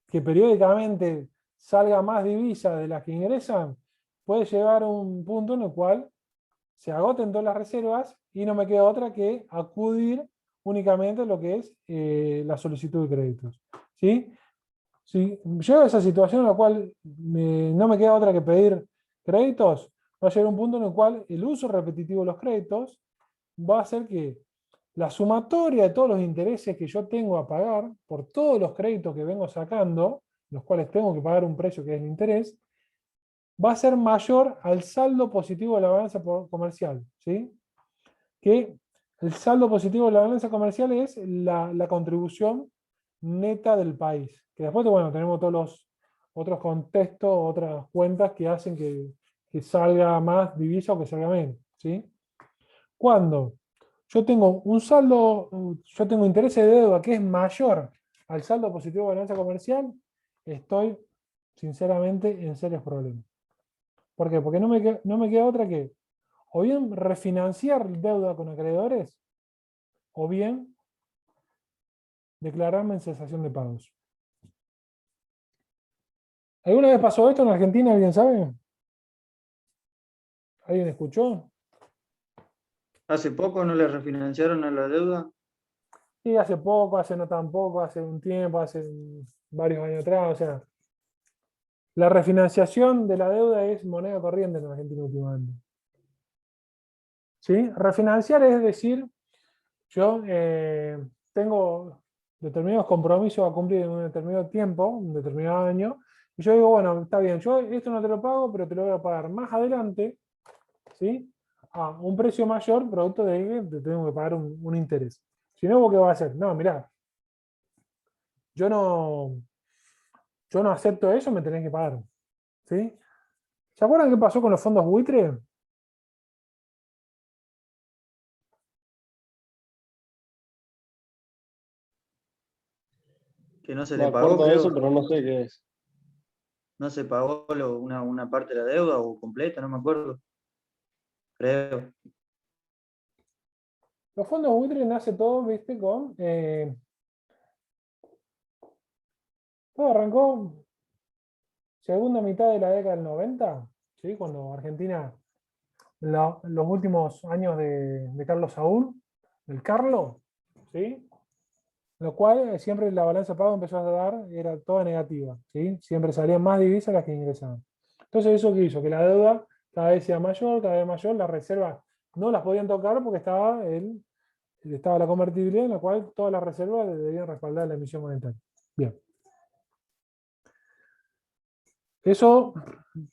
que periódicamente salga más divisas de las que ingresan, puede llegar a un punto en el cual se agoten todas las reservas y no me queda otra que acudir únicamente a lo que es la solicitud de créditos. ¿Sí? Si llego a esa situación en la cual no me queda otra que pedir créditos, va a llegar un punto en el cual el uso repetitivo de los créditos va a hacer que la sumatoria de todos los intereses que yo tengo a pagar por todos los créditos que vengo sacando, los cuales tengo que pagar un precio que es el interés, va a ser mayor al saldo positivo de la balanza comercial. ¿Sí? Que el saldo positivo de la balanza comercial es la contribución neta del país. Que después, bueno, tenemos todos los otros contextos, otras cuentas que hacen que salga más divisa o que salga menos. ¿Sí? Cuando yo tengo un saldo, yo tengo interés de deuda que es mayor al saldo positivo de balanza comercial, estoy sinceramente en serios problemas. ¿Por qué? Porque no me queda otra que o bien refinanciar deuda con acreedores, o bien declararme en cesación de pagos. ¿Alguna vez pasó esto en Argentina? ¿Alguien sabe? ¿Alguien escuchó? Hace poco no le refinanciaron a la deuda. Y hace poco, hace no tan poco, hace un tiempo, hace varios años atrás, o sea, la refinanciación de la deuda es moneda corriente en Argentina últimamente. ¿Sí? Refinanciar es decir, yo tengo determinados compromisos a cumplir en un determinado tiempo, un determinado año, y yo digo, bueno, está bien, yo esto no te lo pago, pero te lo voy a pagar más adelante, ¿sí? A un precio mayor, producto de que te tengo que pagar un interés. Si no, ¿vos qué vas a hacer? No, mirá, yo no, yo no acepto eso, me tenés que pagar. ¿Sí? ¿Se acuerdan qué pasó con los fondos buitre? Que no se Me le pagó, acuerdo de creo. eso, pero no sé qué es. No se pagó una parte de la deuda o completa, no me acuerdo. Creo. Los fondos buitre nace todo, viste, con... todo arrancó segunda mitad de la década del 90, ¿sí? Cuando Argentina, los últimos años de Carlos Saúl, del Carlo, ¿sí? Lo cual siempre la balanza de pago empezó a dar, era toda negativa, ¿sí? Siempre salían más divisas las que ingresaban. Entonces, ¿eso qué hizo? Que la deuda cada vez sea mayor, cada vez mayor, las reservas no las podían tocar porque estaba la convertibilidad en la cual todas las reservas debían respaldar la emisión monetaria. Bien. Eso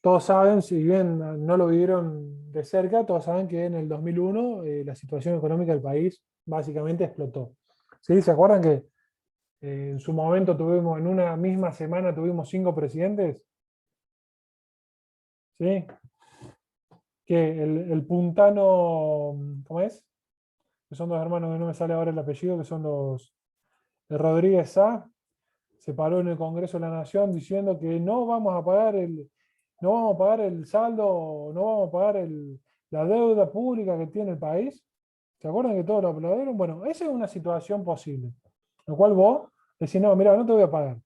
todos saben, si bien no lo vivieron de cerca, todos saben que en el 2001 la situación económica del país básicamente explotó. ¿Sí? ¿Se acuerdan que en su momento tuvimos, en una misma semana tuvimos 5 presidentes? ¿Sí? Que el puntano, ¿cómo es? Que son dos hermanos que no me sale ahora el apellido, que son los de Rodríguez Sá, se paró en el Congreso de la Nación diciendo que no vamos a pagar no vamos a pagar el saldo, no vamos a pagar la deuda pública que tiene el país. ¿Se acuerdan que todos lo aplaudieron? Bueno, esa es una situación posible. Lo cual vos decís, no, mira, no te voy a pagar.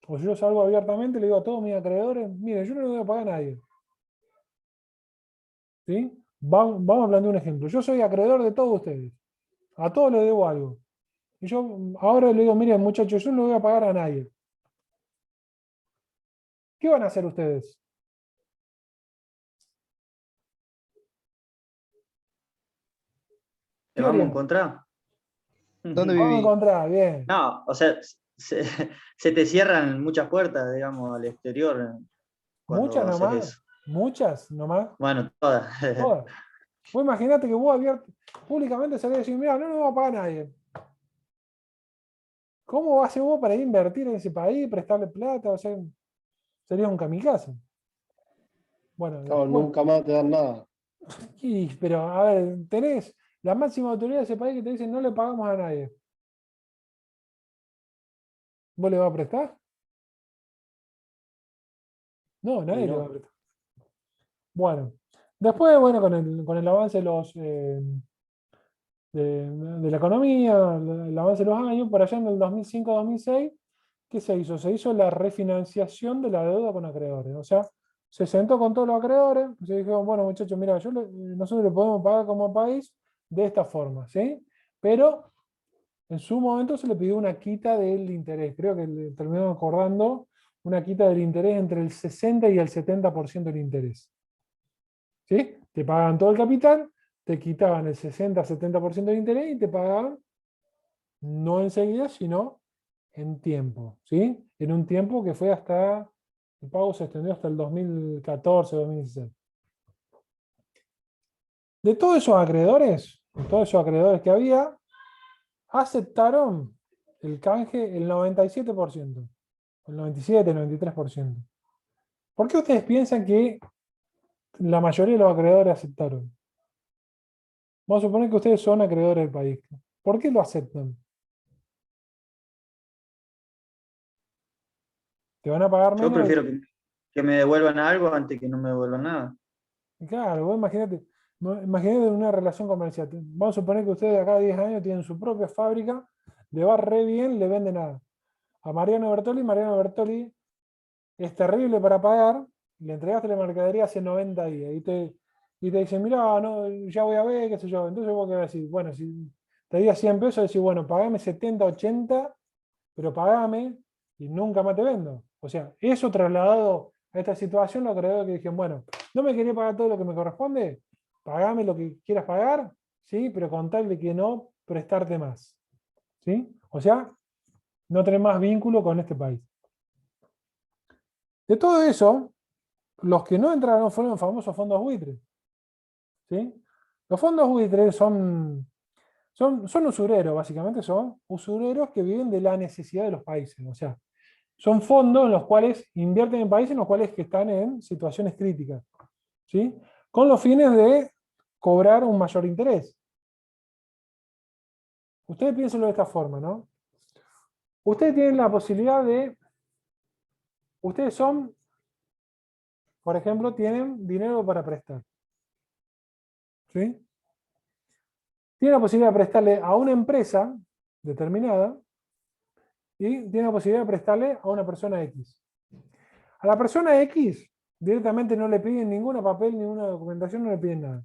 O yo salgo abiertamente y le digo a todos mis acreedores, mire, yo no le voy a pagar a nadie. ¿Sí? Vamos a plantear un ejemplo. Yo soy acreedor de todos ustedes. A todos les debo algo. Y yo ahora le digo, miren muchachos, yo no le voy a pagar a nadie. ¿Qué van a hacer ustedes? ¿Te ¿Qué vamos a harían? encontrar? ¿Dónde Vamos a viví? encontrar, bien. No, o sea, se, se te cierran muchas puertas, digamos, al exterior Muchas cuando haces nomás. eso. Muchas nomás. Bueno, todas. Todas. Vos imaginate que vos públicamente salís a decir, mira, no nos va a pagar nadie. ¿Cómo vas a hacer vos para ir a invertir en ese país, prestarle plata? O sea, sería un kamikaze. Bueno, Claro, después. nunca más te dan nada. Pero, a ver, tenés la máxima autoridad de ese país que te dice no le pagamos a nadie. ¿Vos le vas a prestar? No, Y nadie le va a no. prestar. Bueno, después, bueno, con el avance de de la economía, el avance de los años, por allá en el 2005-2006, ¿qué se hizo? Se hizo la refinanciación de la deuda con acreedores. O sea, se sentó con todos los acreedores, se dijeron, bueno muchachos, mira, nosotros le podemos pagar como país de esta forma, ¿sí? Pero en su momento se le pidió una quita del interés. Creo que le terminaron acordando una quita del interés entre el 60 y el 70% del interés. ¿Sí? Te pagaban todo el capital, te quitaban el 60-70% de interés y te pagaban no enseguida, sino en tiempo. ¿Sí? En un tiempo que fue el pago se extendió hasta el 2014-2016. De todos esos acreedores que había, aceptaron el canje el 97%, el 97, el 93%. ¿Por qué ustedes piensan que la mayoría de los acreedores aceptaron? Vamos a suponer que ustedes son acreedores del país. ¿Por qué lo aceptan? ¿Te van a pagar Yo menos? prefiero que me devuelvan algo antes que no me devuelvan nada. Claro, vos imagínate una relación comercial. Vamos a suponer que ustedes de acá a 10 años tienen su propia fábrica, le va re bien, le venden a Mariano Bertoli es terrible para pagar, le entregaste la mercadería hace 90 días y te dicen, mira, no, ya voy a ver, qué sé yo. Entonces vos qué vas a decir, bueno, si te diga 100 pesos, decir, bueno, pagame 70, 80, pero pagame y nunca más te vendo. O sea, eso trasladado a esta situación, lo creo que dijeron, bueno, no me quería pagar todo lo que me corresponde, pagame lo que quieras pagar, ¿sí? Pero con tal de que no prestarte más. ¿Sí? O sea, no tener más vínculo con este país. De todo eso, los que no entraron fueron los famosos fondos buitres. ¿Sí? Los fondos buitres son usureros, básicamente son usureros que viven de la necesidad de los países. O sea, son fondos en los cuales invierten en países en los cuales que están en situaciones críticas. ¿Sí? Con los fines de cobrar un mayor interés. Ustedes piénsenlo de esta forma, ¿no? Ustedes tienen la posibilidad de... Ustedes son, por ejemplo, tienen dinero para prestar. ¿Sí? Tienen la posibilidad de prestarle a una empresa determinada y tienen la posibilidad de prestarle a una persona X. A la persona X directamente no le piden ninguna papel, ninguna documentación, no le piden nada.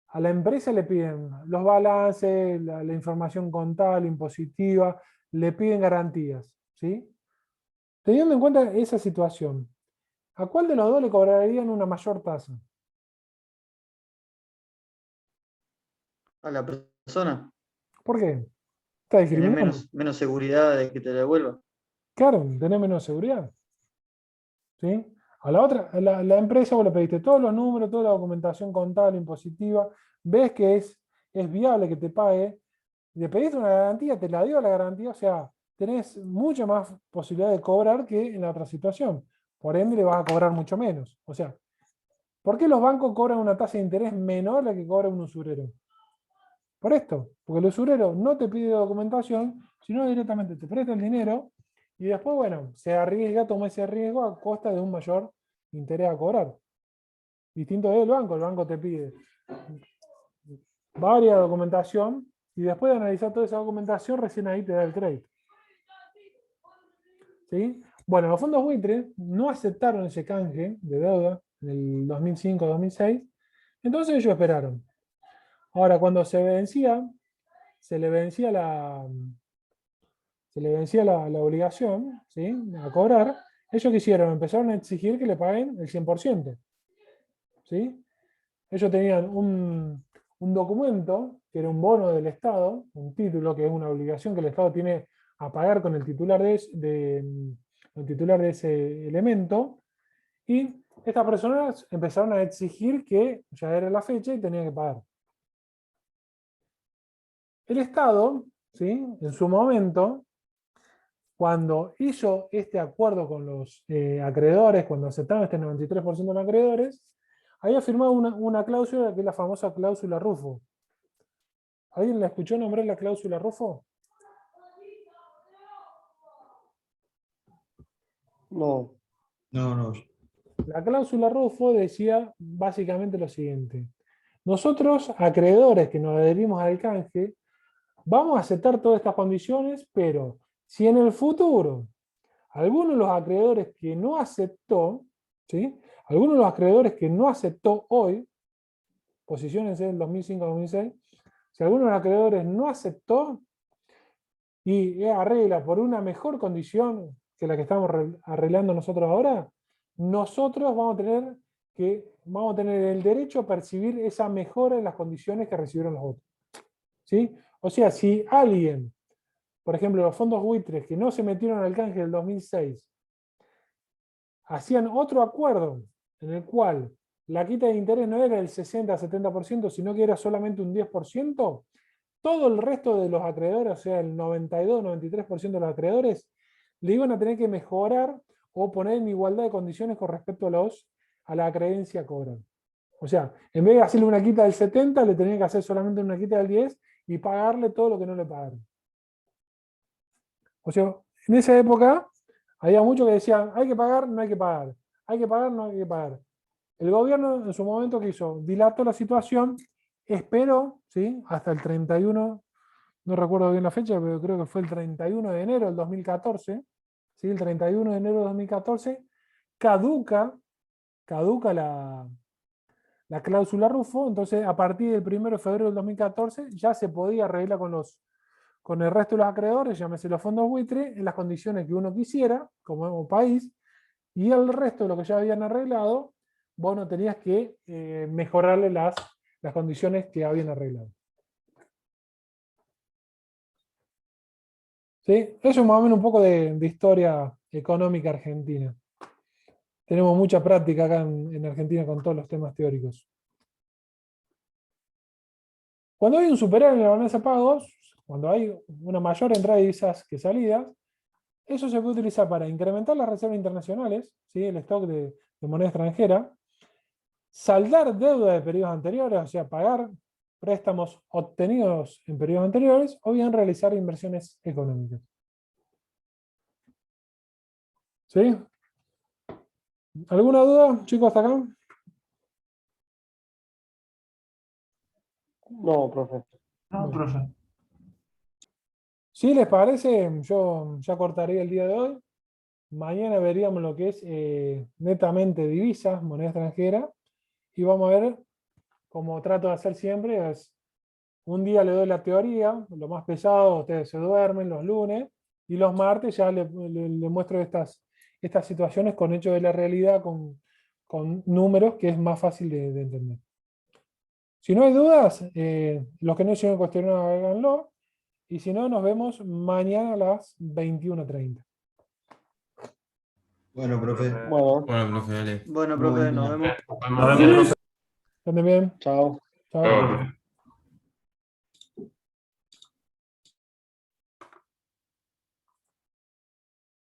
A la empresa le piden los balances, la información contable, impositiva, le piden garantías. ¿Sí? Teniendo en cuenta esa situación, ¿a cuál de los dos le cobrarían una mayor tasa? A la persona. ¿Por qué? ¿Está Tenés discriminando? menos seguridad de que te la devuelva. Claro, tenés menos seguridad. ¿Sí? A la otra, la empresa vos le pediste todos los números, toda la documentación contable, impositiva, ves que es viable que te pague, le pediste una garantía, te la dio la garantía, o sea, tenés mucha más posibilidad de cobrar que en la otra situación. Por ende, le vas a cobrar mucho menos. O sea, ¿por qué los bancos cobran una tasa de interés menor a la que cobra un usurero? Por esto, porque el usurero no te pide documentación, sino directamente te presta el dinero y después, bueno, se arriesga, toma ese riesgo a costa de un mayor interés a cobrar. Distinto del banco, el banco te pide varias documentación y después de analizar toda esa documentación, recién ahí te da el crédito. ¿Sí? Bueno, los fondos buitres no aceptaron ese canje de deuda en el 2005-2006, entonces ellos esperaron. Ahora, cuando se le vencía la obligación, ¿sí?, a cobrar, ellos quisieron, empezaron a exigir que le paguen el 100%. ¿Sí? Ellos tenían un documento, que era un bono del Estado, un título, que es una obligación que el Estado tiene a pagar con el titular el titular de ese elemento, y estas personas empezaron a exigir que ya era la fecha y tenían que pagar. El Estado, ¿sí?, en su momento, cuando hizo este acuerdo con los acreedores, cuando aceptaron este 93% de los acreedores, había firmado una cláusula que es la famosa cláusula Rufo. ¿Alguien la escuchó nombrar la cláusula Rufo? No. No. La cláusula Rufo decía básicamente lo siguiente. Nosotros, acreedores que nos adherimos al canje, vamos a aceptar todas estas condiciones, pero si en el futuro alguno de los acreedores que no aceptó, ¿sí?, alguno de los acreedores que no aceptó hoy, posiciones en el 2005-2006, si alguno de los acreedores no aceptó y arregla por una mejor condición que la que estamos arreglando nosotros ahora, nosotros vamos a tener el derecho a percibir esa mejora en las condiciones que recibieron los otros. ¿Sí? O sea, si alguien, por ejemplo, los fondos buitres que no se metieron al canje del 2006, hacían otro acuerdo en el cual la quita de interés no era el 60-70%, sino que era solamente un 10%, todo el resto de los acreedores, o sea, el 92-93% de los acreedores, le iban a tener que mejorar o poner en igualdad de condiciones con respecto a la acreencia a cobrar. O sea, en vez de hacerle una quita del 70, le tenían que hacer solamente una quita del 10 y pagarle todo lo que no le pagaron. O sea, en esa época había muchos que decían, hay que pagar, no hay que pagar. Hay que pagar, no hay que pagar. El gobierno en su momento que hizo, dilató la situación, esperó, ¿sí?, hasta el 31, no recuerdo bien la fecha, pero creo que fue el 31 de enero del 2014, ¿sí?, el 31 de enero del 2014, caduca la cláusula Rufo, entonces a partir del 1 de febrero del 2014 ya se podía arreglar con el resto de los acreedores, llámese los fondos buitre, en las condiciones que uno quisiera, como país, y el resto de lo que ya habían arreglado, vos no tenías que mejorarle las condiciones que habían arreglado. ¿Sí? Eso es más o menos un poco de historia económica argentina. Tenemos mucha práctica acá en Argentina con todos los temas teóricos. Cuando hay un superávit en la balanza de pagos, cuando hay una mayor entrada de divisas que salidas, eso se puede utilizar para incrementar las reservas internacionales, ¿sí? El stock de moneda extranjera, saldar deuda de periodos anteriores, o sea, pagar préstamos obtenidos en periodos anteriores, o bien realizar inversiones económicas. ¿Sí? ¿Alguna duda, chicos, hasta acá? No, profe. No, profe. Si les parece, yo ya cortaría el día de hoy. Mañana veríamos lo que es netamente divisas, moneda extranjera, y vamos a ver, como trato de hacer siempre, es un día le doy la teoría, lo más pesado, ustedes se duermen los lunes, y los martes ya le muestro estas situaciones con hechos de la realidad, con números, que es más fácil de entender. Si no hay dudas, los que no hicieron cuestionario, háganlo, y si no, nos vemos mañana a las 21:30. Bueno, profe. Bueno, Bueno, profe, dale. Bueno, Muy buen profe, nos día. vemos. Nos vemos, profe. ¿Están bien? chao. Chao. Chao, profe.